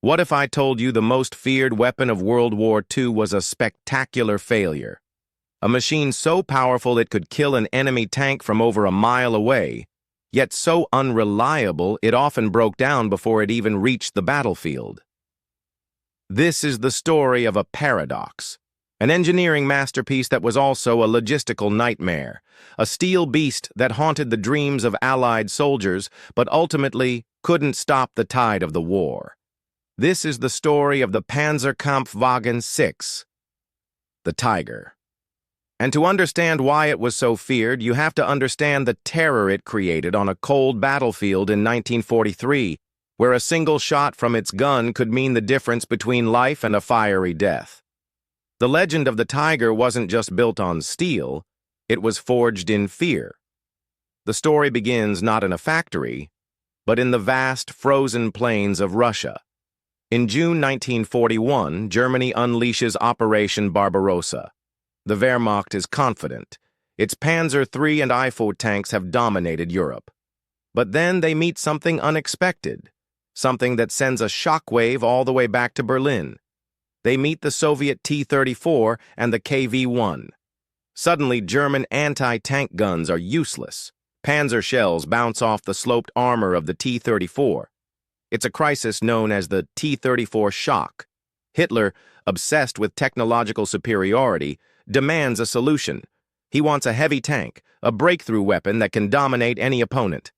What if I told you the most feared weapon of World War II was a spectacular failure? A machine so powerful it could kill an enemy tank from over a mile away, yet so unreliable it often broke down before it even reached the battlefield. This is the story of a paradox, an engineering masterpiece that was also a logistical nightmare, a steel beast that haunted the dreams of Allied soldiers but ultimately couldn't stop the tide of the war. This is the story of the Panzerkampfwagen 6, the Tiger. And to understand why it was so feared, you have to understand the terror it created on a cold battlefield in 1943, where a single shot from its gun could mean the difference between life and a fiery death. The legend of the Tiger wasn't just built on steel, it was forged in fear. The story begins not in a factory, but in the vast frozen plains of Russia. In June 1941, Germany unleashes Operation Barbarossa. The Wehrmacht is confident. Its Panzer III and I-4 tanks have dominated Europe. But then they meet something unexpected, something that sends a shockwave all the way back to Berlin. They meet the Soviet T-34 and the KV-1. Suddenly, German anti-tank guns are useless. Panzer shells bounce off the sloped armor of the T-34. It's a crisis known as the T-34 shock. Hitler, obsessed with technological superiority, demands a solution. He wants a heavy tank, a breakthrough weapon that can dominate any opponent.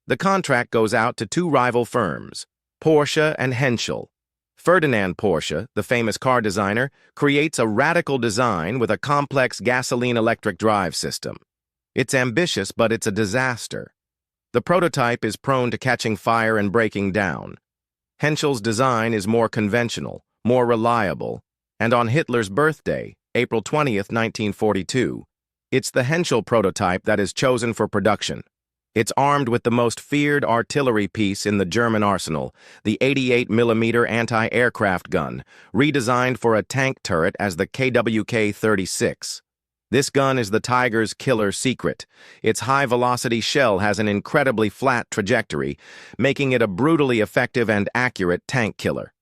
The contract goes out to two rival firms, Porsche and Henschel. Ferdinand Porsche, the famous car designer, creates a radical design with a complex gasoline-electric drive system. It's ambitious, but it's a disaster. The prototype is prone to catching fire and breaking down. Henschel's design is more conventional, more reliable, and on Hitler's birthday, April 20th, 1942, it's the Henschel prototype that is chosen for production. It's armed with the most feared artillery piece in the German arsenal, the 88mm anti-aircraft gun, redesigned for a tank turret as the KWK-36. This gun is the Tiger's killer secret. Its high-velocity shell has an incredibly flat trajectory, making it a brutally effective and accurate tank killer.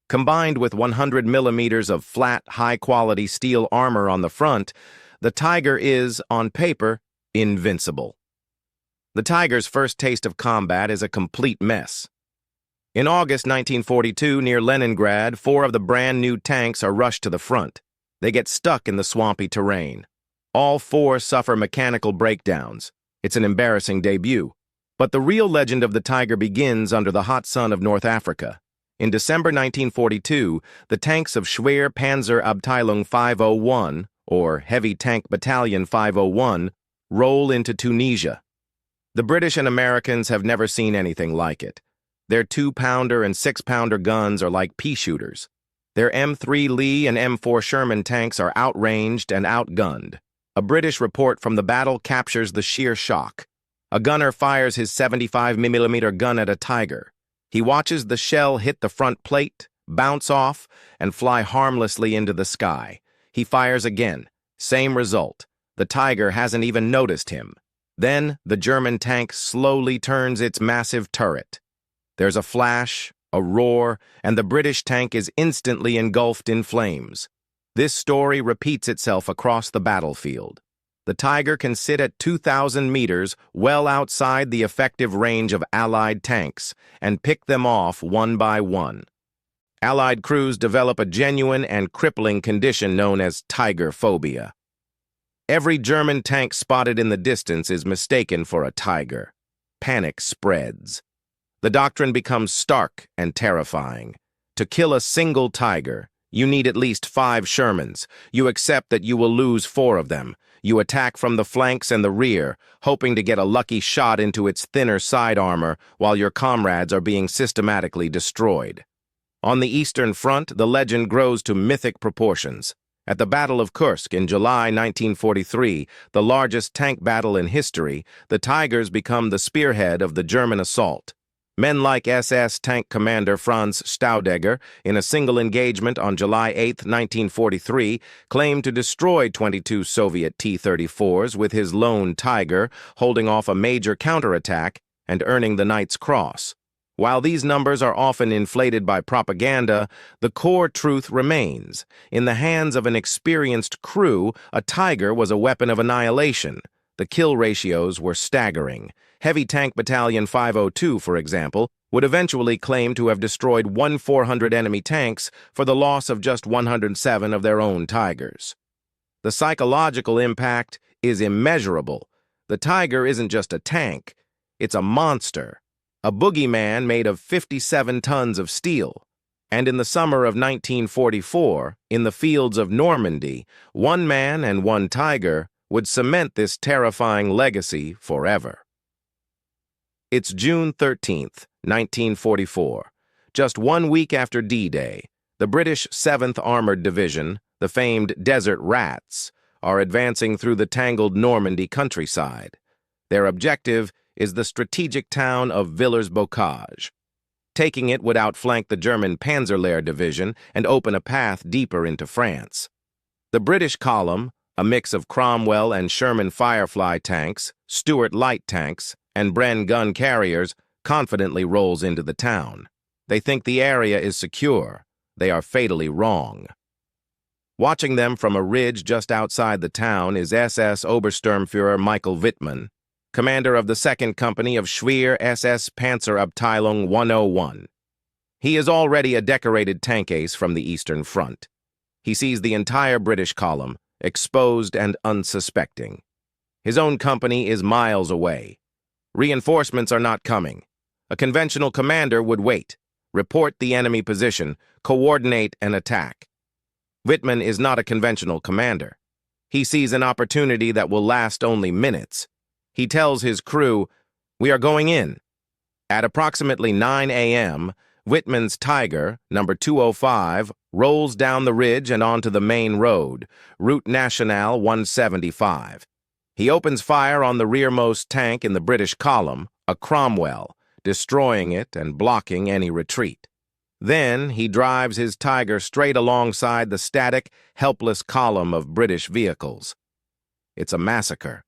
Combined with 100mm of flat, high-quality steel armor on the front, the Tiger is, on paper, invincible. The Tiger's first taste of combat is a complete mess. In August 1942, near Leningrad, 4 of the brand-new tanks are rushed to the front. They get stuck in the swampy terrain. All 4 suffer mechanical breakdowns. It's an embarrassing debut. But the real legend of the Tiger begins under the hot sun of North Africa. In December 1942, the tanks of Schwer Panzerabteilung 501, or Heavy Tank Battalion 501, roll into Tunisia. The British and Americans have never seen anything like it. Their 2-pounder and 6-pounder guns are like pea shooters. Their M3 Lee and M4 Sherman tanks are outranged and outgunned. A British report from the battle captures the sheer shock. A gunner fires his 75mm gun at a Tiger. He watches the shell hit the front plate, bounce off, and fly harmlessly into the sky. He fires again. Same result. The Tiger hasn't even noticed him. Then, the German tank slowly turns its massive turret. There's a flash, a roar, and the British tank is instantly engulfed in flames. This story repeats itself across the battlefield. The Tiger can sit at 2,000 meters, well outside the effective range of Allied tanks, and pick them off one by one. Allied crews develop a genuine and crippling condition known as Tiger phobia. Every German tank spotted in the distance is mistaken for a Tiger. Panic spreads. The doctrine becomes stark and terrifying. To kill a single Tiger, you need at least 5 Shermans. You accept that you will lose 4 of them. You attack from the flanks and the rear, hoping to get a lucky shot into its thinner side armor while your comrades are being systematically destroyed. On the Eastern Front, the legend grows to mythic proportions. At the Battle of Kursk in July 1943, the largest tank battle in history, the Tigers become the spearhead of the German assault. Men like SS tank commander Franz Staudegger, in a single engagement on July 8, 1943, claimed to destroy 22 Soviet T-34s with his lone Tiger, holding off a major counterattack and earning the Knight's Cross. While these numbers are often inflated by propaganda, the core truth remains. In the hands of an experienced crew, a Tiger was a weapon of annihilation. The kill ratios were staggering. Heavy Tank Battalion 502, for example, would eventually claim to have destroyed 1,400 enemy tanks for the loss of just 107 of their own Tigers. The psychological impact is immeasurable. The Tiger isn't just a tank, it's a monster, a boogeyman made of 57 tons of steel. And in the summer of 1944, in the fields of Normandy, one man and one Tiger would cement this terrifying legacy forever. It's June 13th, 1944. Just 1 week after D-Day, the British 7th Armored Division, the famed Desert Rats, are advancing through the tangled Normandy countryside. Their objective is the strategic town of Villers-Bocage. Taking it would outflank the German Panzerlehr Division and open a path deeper into France. The British column, a mix of Cromwell and Sherman Firefly tanks, Stuart light tanks, and Bren gun carriers, confidently rolls into the town. They think the area is secure. They are fatally wrong. Watching them from a ridge just outside the town is SS Obersturmführer Michael Wittmann, commander of the 2nd Company of Schwer SS Panzerabteilung 101. He is already a decorated tank ace from the Eastern Front. He sees the entire British column, exposed and unsuspecting. His own company is miles away. Reinforcements are not coming. A conventional commander would wait, report the enemy position, coordinate an attack. Wittmann is not a conventional commander. He sees an opportunity that will last only minutes. He tells his crew, "We are going in." At approximately 9 a.m., Wittmann's Tiger, number 205, rolls down the ridge and onto the main road, Route Nationale 175. He opens fire on the rearmost tank in the British column, a Cromwell, destroying it and blocking any retreat. Then he drives his Tiger straight alongside the static, helpless column of British vehicles. It's a massacre.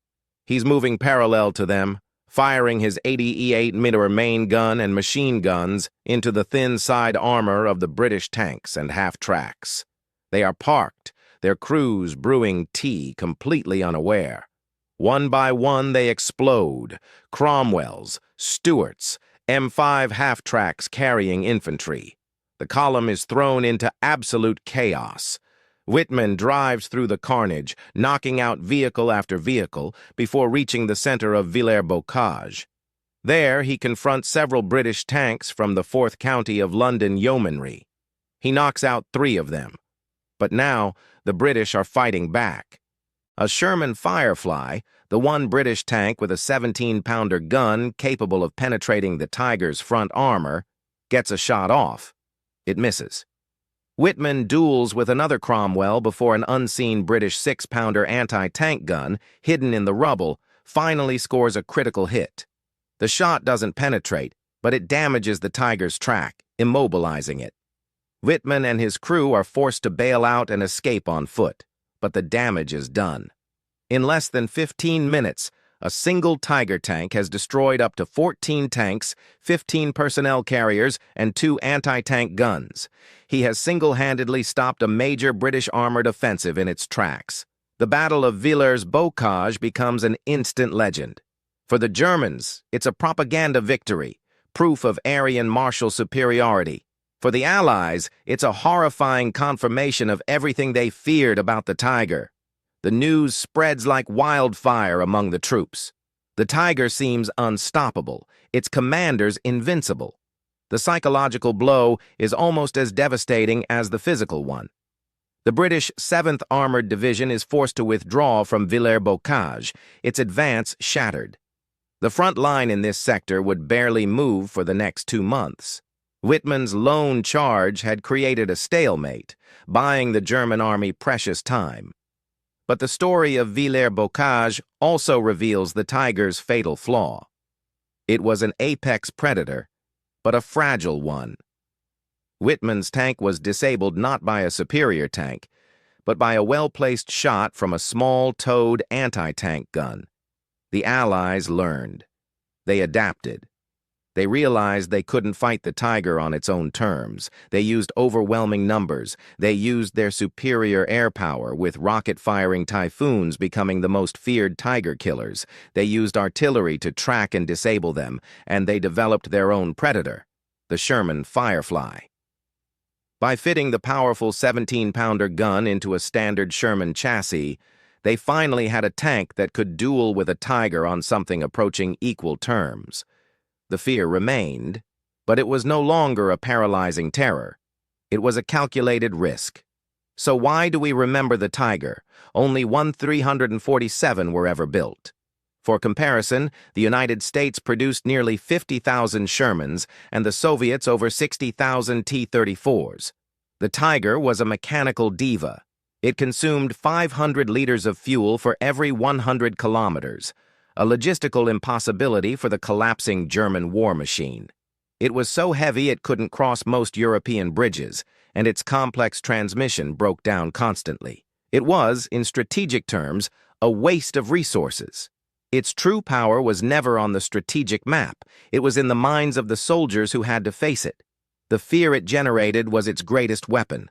He's moving parallel to them, firing his 80 E8mm main gun and machine guns into the thin side armor of the British tanks and half-tracks. They are parked, their crews brewing tea, completely unaware. One by one they explode, Cromwells, Stuarts, M5 half-tracks carrying infantry. The column is thrown into absolute chaos. Wittmann drives through the carnage, knocking out vehicle after vehicle before reaching the center of Villers-Bocage. There, he confronts several British tanks from the 4th County of London Yeomanry. He knocks out 3 of them. But now, the British are fighting back. A Sherman Firefly, the one British tank with a 17-pounder gun capable of penetrating the Tiger's front armor, gets a shot off. It misses. Wittmann duels with another Cromwell before an unseen British 6-pounder anti-tank gun, hidden in the rubble, finally scores a critical hit. The shot doesn't penetrate, but it damages the Tiger's track, immobilizing it. Wittmann and his crew are forced to bail out and escape on foot, but the damage is done. In less than 15 minutes, a single Tiger tank has destroyed up to 14 tanks, 15 personnel carriers, and 2 anti-tank guns. He has single-handedly stopped a major British armored offensive in its tracks. The Battle of Villers-Bocage becomes an instant legend. For the Germans, it's a propaganda victory, proof of Aryan martial superiority. For the Allies, it's a horrifying confirmation of everything they feared about the Tiger. The news spreads like wildfire among the troops. The Tiger seems unstoppable, its commanders invincible. The psychological blow is almost as devastating as the physical one. The British 7th Armored Division is forced to withdraw from Villers-Bocage, its advance shattered. The front line in this sector would barely move for the next 2 months. Wittmann's lone charge had created a stalemate, buying the German army precious time. But the story of Villers-Bocage also reveals the Tiger's fatal flaw. It was an apex predator, but a fragile one. Wittmann's tank was disabled not by a superior tank, but by a well-placed shot from a small-towed anti-tank gun. The Allies learned. They adapted. They realized they couldn't fight the Tiger on its own terms. They used overwhelming numbers. They used their superior air power, with rocket-firing Typhoons becoming the most feared Tiger killers. They used artillery to track and disable them, and they developed their own Predator, the Sherman Firefly. By fitting the powerful 17-pounder gun into a standard Sherman chassis, they finally had a tank that could duel with a Tiger on something approaching equal terms. The fear remained, but it was no longer a paralyzing terror. It was a calculated risk. So why do we remember the Tiger? Only 347 were ever built. For comparison, the United States produced nearly 50,000 Shermans and the Soviets over 60,000 T-34s. The Tiger was a mechanical diva. It consumed 500 liters of fuel for every 100 kilometers, a logistical impossibility for the collapsing German war machine. It was so heavy it couldn't cross most European bridges, and its complex transmission broke down constantly. It was, in strategic terms, a waste of resources. Its true power was never on the strategic map. It was in the minds of the soldiers who had to face it. The fear it generated was its greatest weapon,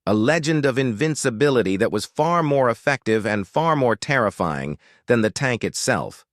a legend of invincibility that was far more effective and far more terrifying than the tank itself.